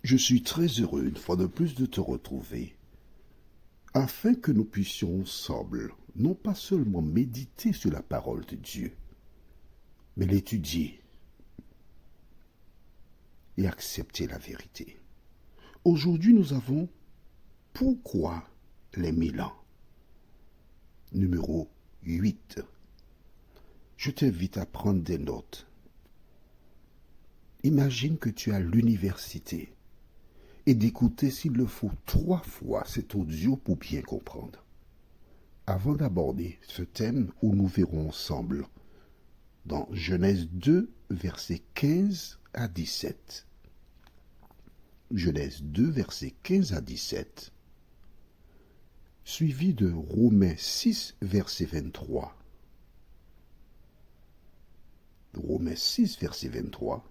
Je suis très heureux une fois de plus de te retrouver, afin que nous puissions ensemble, non pas seulement méditer sur la parole de Dieu, mais l'étudier et accepter la vérité. Aujourd'hui, nous avons Pourquoi les 1000 ans? Numéro 8. Je t'invite à prendre des notes. Imagine que tu es à l'université et d'écouter s'il le faut 3 fois cet audio pour bien comprendre. Avant d'aborder ce thème où nous verrons ensemble dans Genèse 2, versets 15 à 17. Genèse 2, versets 15 à 17, suivi de Romains 6, verset 23. Romains 6, verset 23.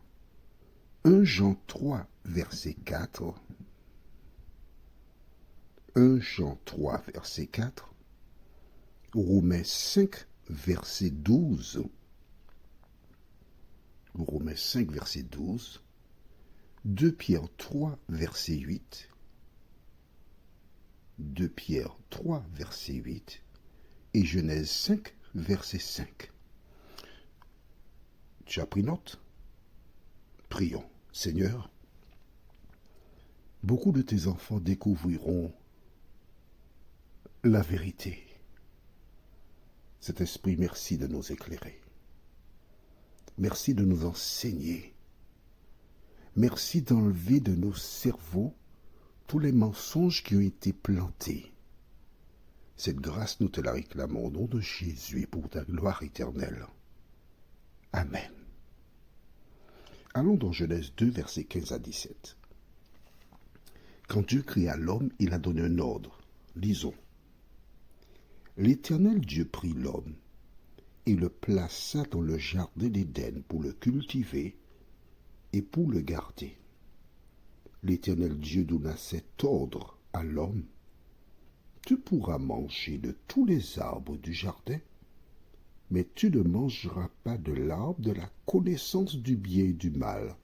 1 Jean 3, verset 4. 1 Jean 3, verset 4. Romains 5, verset 12. Romains 5, verset 12. 2 Pierre 3, verset 8. 2 Pierre 3, verset 8. Et Genèse 5, verset 5. Tu as pris note? Prions. Seigneur, beaucoup de tes enfants découvriront la vérité. Cet esprit, merci de nous éclairer. Merci de nous enseigner. Merci d'enlever de nos cerveaux tous les mensonges qui ont été plantés. Cette grâce, nous te la réclamons au nom de Jésus pour ta gloire éternelle. Amen. Allons dans Genèse 2, versets 15 à 17. Quand Dieu créa l'homme, il a donné un ordre. Lisons. L'Éternel Dieu prit l'homme et le plaça dans le jardin d'Éden pour le cultiver et pour le garder. L'Éternel Dieu donna cet ordre à l'homme. Tu pourras manger de tous les arbres du jardin, mais tu ne mangeras pas de l'arbre de la connaissance du bien et du mal,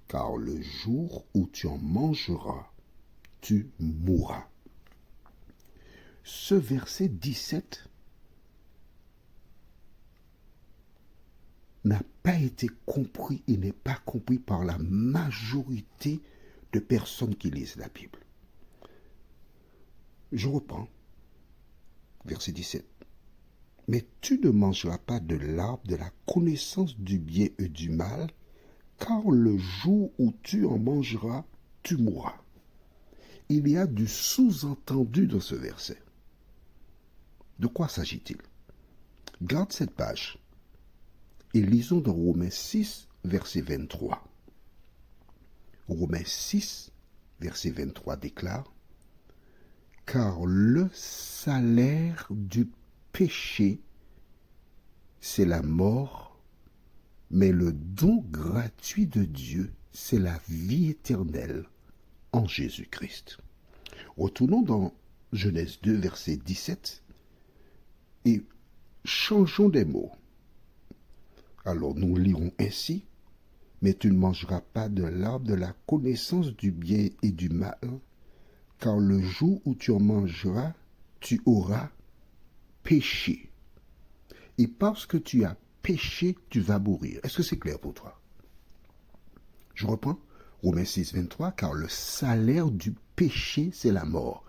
car le jour où tu en mangeras, tu mourras. Ce verset 17 n'a pas été compris et n'est pas compris par la majorité de personnes qui lisent la Bible. Je reprends. Verset 17. Mais tu ne mangeras pas de l'arbre de la connaissance du bien et du mal, car le jour où tu en mangeras, tu mourras. Il y a du sous-entendu dans ce verset. De quoi s'agit-il? Garde cette page et lisons dans Romains 6, verset 23. Romains 6, verset 23 déclare: Car le salaire du péché, c'est la mort, mais le don gratuit de Dieu, c'est la vie éternelle en Jésus-Christ. Retournons dans Genèse 2, verset 17, et changeons des mots. Alors nous lirons ainsi: Mais tu ne mangeras pas de l'arbre de la connaissance du bien et du mal, car le jour où tu en mangeras, tu auras péché. Et parce que tu as péché, tu vas mourir. Est-ce que c'est clair pour toi? Je reprends. Romains 6, 23, car le salaire du péché, c'est la mort.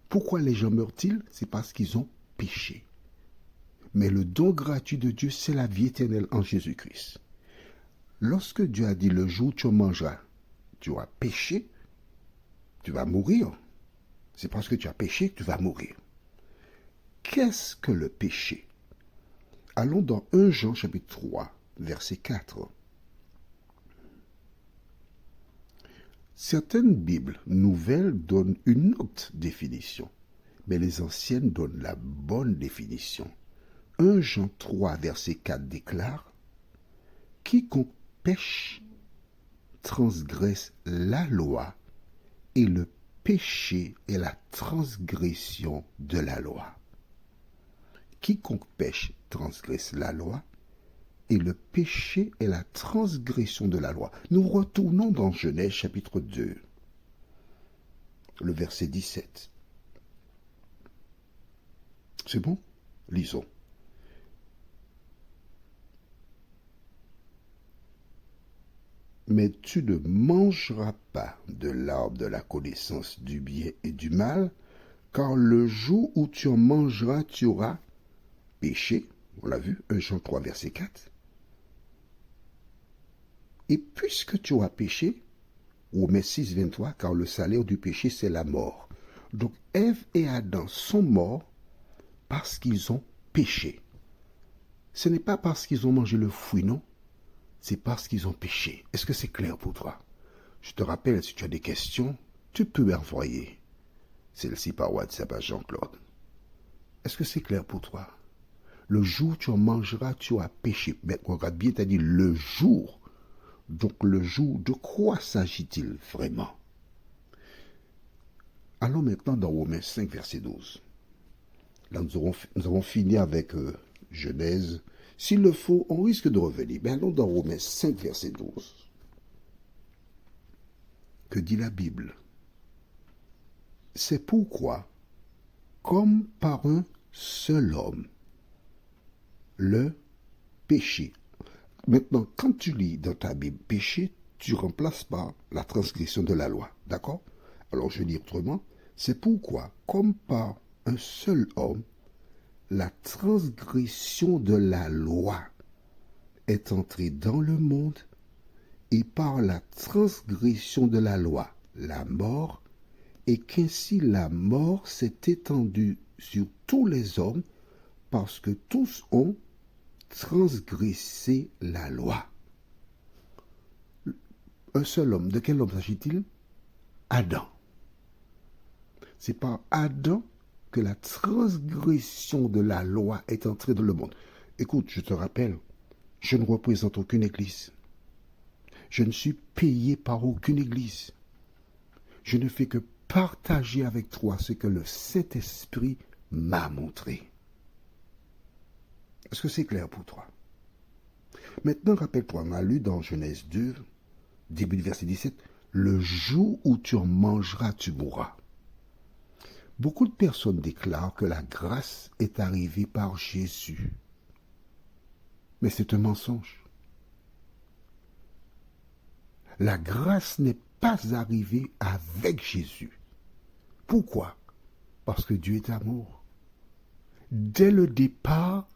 Pourquoi les gens meurent-ils? C'est parce qu'ils ont péché. Mais le don gratuit de Dieu, c'est la vie éternelle en Jésus-Christ. Lorsque Dieu a dit le jour où tu en mangeras, tu auras péché, tu vas mourir. C'est parce que tu as péché que tu vas mourir. Qu'est-ce que le péché? Allons dans 1 Jean chapitre 3, verset 4. Certaines Bibles nouvelles donnent une autre définition, mais les anciennes donnent la bonne définition. 1 Jean 3, verset 4 déclare: Quiconque pêche transgresse la loi, et le péché est la transgression de la loi. Quiconque pêche transgresse la loi, et le péché est la transgression de la loi. Nous retournons dans Genèse chapitre 2, le verset 17. C'est bon? Lisons. Mais tu ne mangeras pas de l'arbre de la connaissance du bien et du mal, car le jour où tu en mangeras, tu auras péché. On l'a vu, 1 Jean 3, verset 4. Et puisque tu auras péché, Romains 6, 23, car le salaire du péché, c'est la mort. Donc Ève et Adam sont morts parce qu'ils ont péché. Ce n'est pas parce qu'ils ont mangé le fruit, non. C'est parce qu'ils ont péché. Est-ce que c'est clair pour toi? Je te rappelle, si tu as des questions, tu peux envoyer celle-ci par WhatsApp à Jean-Claude. Est-ce que c'est clair pour toi? Le jour où tu en mangeras, tu auras péché. Mais regarde bien, tu as dit le jour. Donc le jour, de quoi s'agit-il vraiment? Allons maintenant dans Romains 5, verset 12. Là, nous avons fini avec Genèse. S'il le faut, on risque de revenir. Mais allons dans Romains 5, verset 12. Que dit la Bible? C'est pourquoi, comme par un seul homme, le péché. Maintenant, quand tu lis dans ta Bible péché, tu remplaces par la transgression de la loi. D'accord? Alors je dis autrement, c'est pourquoi, comme par un seul homme, la transgression de la loi est entrée dans le monde, et par la transgression de la loi, la mort, et qu'ainsi la mort s'est étendue sur tous les hommes, parce que tous ont transgressé la loi. Un seul homme, de quel homme s'agit-il? Adam. C'est par Adam que la transgression de la loi est entrée dans le monde. Écoute, je te rappelle, je ne représente aucune église. Je ne suis payé par aucune église. Je ne fais que partager avec toi ce que le Saint-Esprit m'a montré. Est-ce que c'est clair pour toi? Maintenant, rappelle-toi, on a lu dans Genèse 2, début du verset 17, « Le jour où tu en mangeras, tu mourras. » Beaucoup de personnes déclarent que la grâce est arrivée par Jésus. Mais c'est un mensonge. La grâce n'est pas arrivée avec Jésus. Pourquoi? Parce que Dieu est amour. Dès le départ,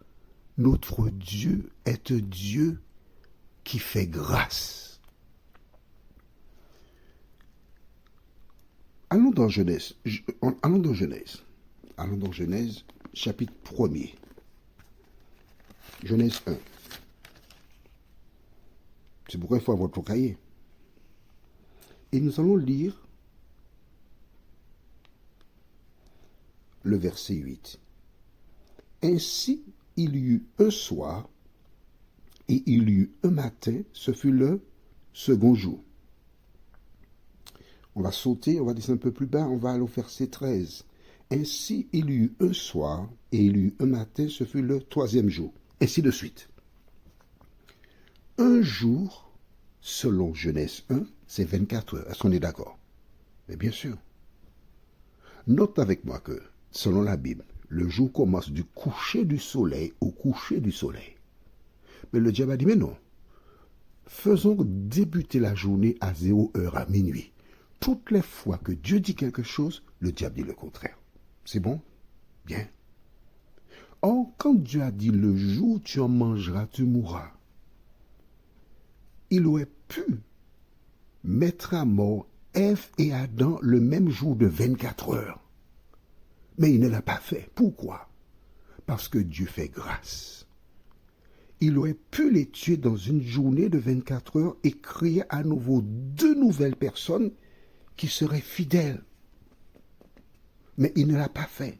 notre Dieu est un Dieu qui fait grâce. Allons dans Genèse. Allons dans Genèse, chapitre 1er. Genèse 1. C'est pourquoi il faut avoir ton cahier. Et nous allons lire le verset 8. Ainsi, il y eut un soir et il y eut un matin, ce fut le second jour. On va sauter, on va descendre un peu plus bas, on va aller au verset 13. Ainsi, il y eut un soir et il y eut un matin, ce fut le troisième jour. Ainsi de suite. Un jour, selon Genèse 1, c'est 24 heures. Est-ce qu'on est d'accord? Mais bien sûr. Note avec moi que, selon la Bible, le jour commence du coucher du soleil au coucher du soleil. Mais le diable a dit, mais non. Faisons débuter la journée à 0 heure, à minuit. Toutes les fois que Dieu dit quelque chose, le diable dit le contraire. C'est bon? Bien. Or, quand Dieu a dit le jour où tu en mangeras, tu mourras, il aurait pu mettre à mort Ève et Adam le même jour de 24 heures. Mais il ne l'a pas fait. Pourquoi? Parce que Dieu fait grâce. Il aurait pu les tuer dans une journée de 24 heures et créer à nouveau deux nouvelles personnes qui seraient fidèles. Mais il ne l'a pas fait.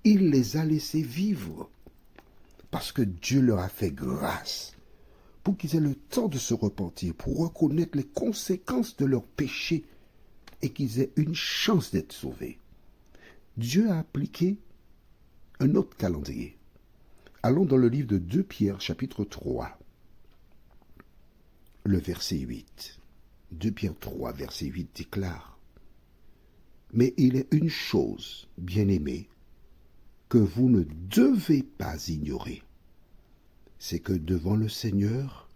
Il les a laissés vivre. Parce que Dieu leur a fait grâce. Pour qu'ils aient le temps de se repentir, pour reconnaître les conséquences de leurs péchés et qu'ils aient une chance d'être sauvés. Dieu a appliqué un autre calendrier. Allons dans le livre de 2 Pierre, chapitre 3. le verset 8. 2 Pierre 3, verset 8 déclare: Mais il est une chose, bien-aimés, que vous ne devez pas ignorer, c'est que devant le Seigneur,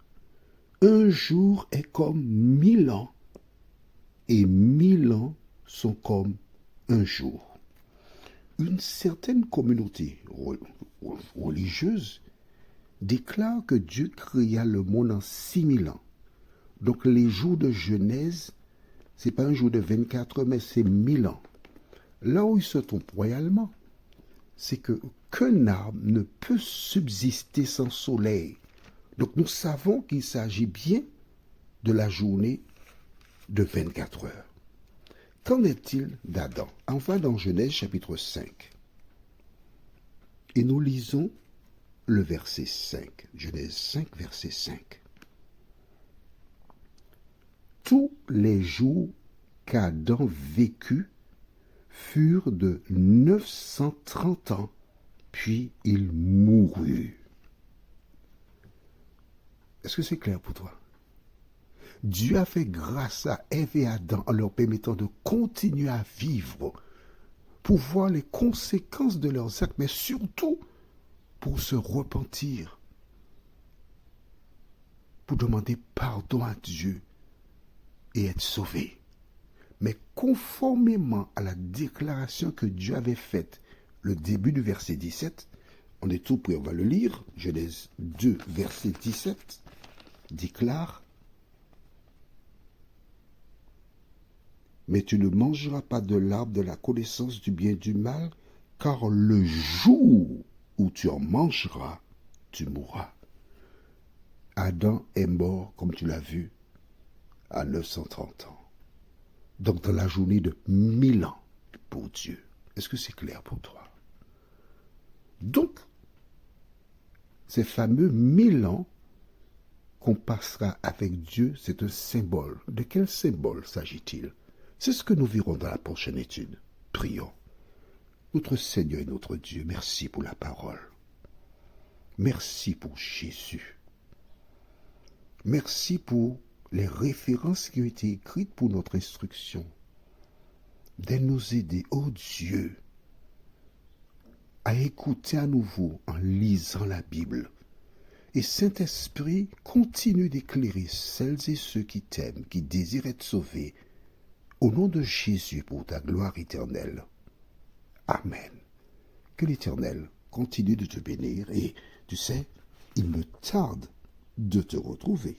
un jour est comme 1000 ans, et 1000 ans sont comme un jour. Une certaine communauté religieuse déclare que Dieu créa le monde en 6000 ans. Donc les jours de Genèse, ce n'est pas un jour de 24 heures, mais c'est 1000 ans. Là où ils se trompent royalement, c'est qu'un arbre ne peut subsister sans soleil. Donc nous savons qu'il s'agit bien de la journée de 24 heures. Qu'en est-il d'Adam? On va dans Genèse chapitre 5. Et nous lisons le verset 5. Genèse 5, verset 5. Tous les jours qu'Adam vécut furent de 930 ans, puis il mourut. Est-ce que c'est clair pour toi? Dieu a fait grâce à Ève et Adam en leur permettant de continuer à vivre, pour voir les conséquences de leurs actes, mais surtout pour se repentir, pour demander pardon à Dieu et être sauvés. Mais conformément à la déclaration que Dieu avait faite, le début du verset 17, on est tout prêt, on va le lire, Genèse 2, verset 17, déclare: Mais tu ne mangeras pas de l'arbre de la connaissance du bien et du mal, car le jour où tu en mangeras, tu mourras. Adam est mort, comme tu l'as vu, à 930 ans. Donc dans la journée de 1000 ans pour Dieu. Est-ce que c'est clair pour toi? Donc, ces fameux 1000 ans qu'on passera avec Dieu, c'est un symbole. De quel symbole s'agit-il? C'est ce que nous verrons dans la prochaine étude. Prions. Notre Seigneur et notre Dieu, merci pour la parole. Merci pour Jésus. Merci pour les références qui ont été écrites pour notre instruction. De nous aider, ô Dieu, à écouter à nouveau en lisant la Bible. Et Saint-Esprit, continue d'éclairer celles et ceux qui t'aiment, qui désirent être sauvés, au nom de Jésus pour ta gloire éternelle. Amen. Que l'Éternel continue de te bénir et, tu sais, il me tarde de te retrouver.